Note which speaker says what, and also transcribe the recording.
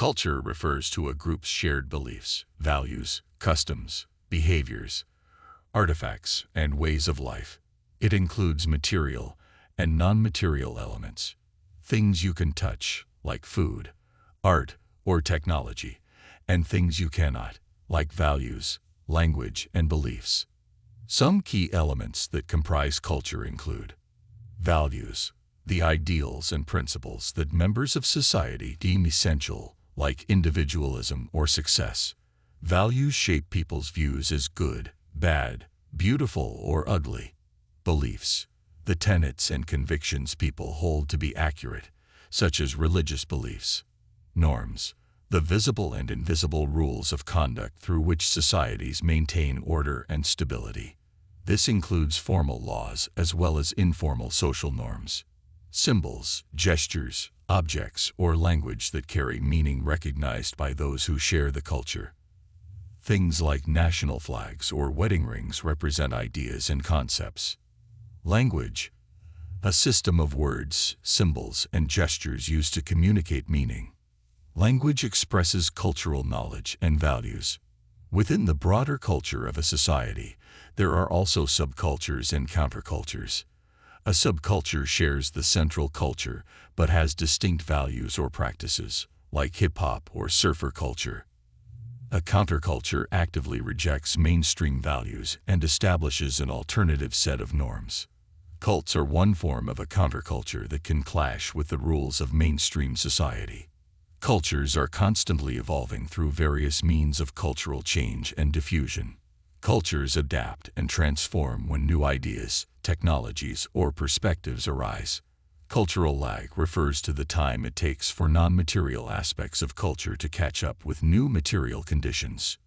Speaker 1: Culture refers to a group's shared beliefs, values, customs, behaviors, artifacts, and ways of life. It includes material and non-material elements, things you can touch, like food, art, or technology, and things you cannot, like values, language, and beliefs. Some key elements that comprise culture include values, the ideals and principles that members of society deem essential, like individualism or success. Values shape people's views as good, bad, beautiful, or ugly. Beliefs, the tenets and convictions people hold to be accurate, such as religious beliefs. Norms, the visible and invisible rules of conduct through which societies maintain order and stability. This includes formal laws as well as informal social norms. Symbols, gestures, objects, or language that carry meaning recognized by those who share the culture. Things like national flags or wedding rings represent ideas and concepts. Language, a system of words, symbols, and gestures used to communicate meaning. Language expresses cultural knowledge and values. Within the broader culture of a society, there are also subcultures and countercultures. A subculture shares the central culture but has distinct values or practices, like hip-hop or surfer culture. A counterculture actively rejects mainstream values and establishes an alternative set of norms. Cults are one form of a counterculture that can clash with the rules of mainstream society. Cultures are constantly evolving through various means of cultural change and diffusion. Cultures adapt and transform when new ideas, technologies, or perspectives arise. Cultural lag refers to the time it takes for non-material aspects of culture to catch up with new material conditions.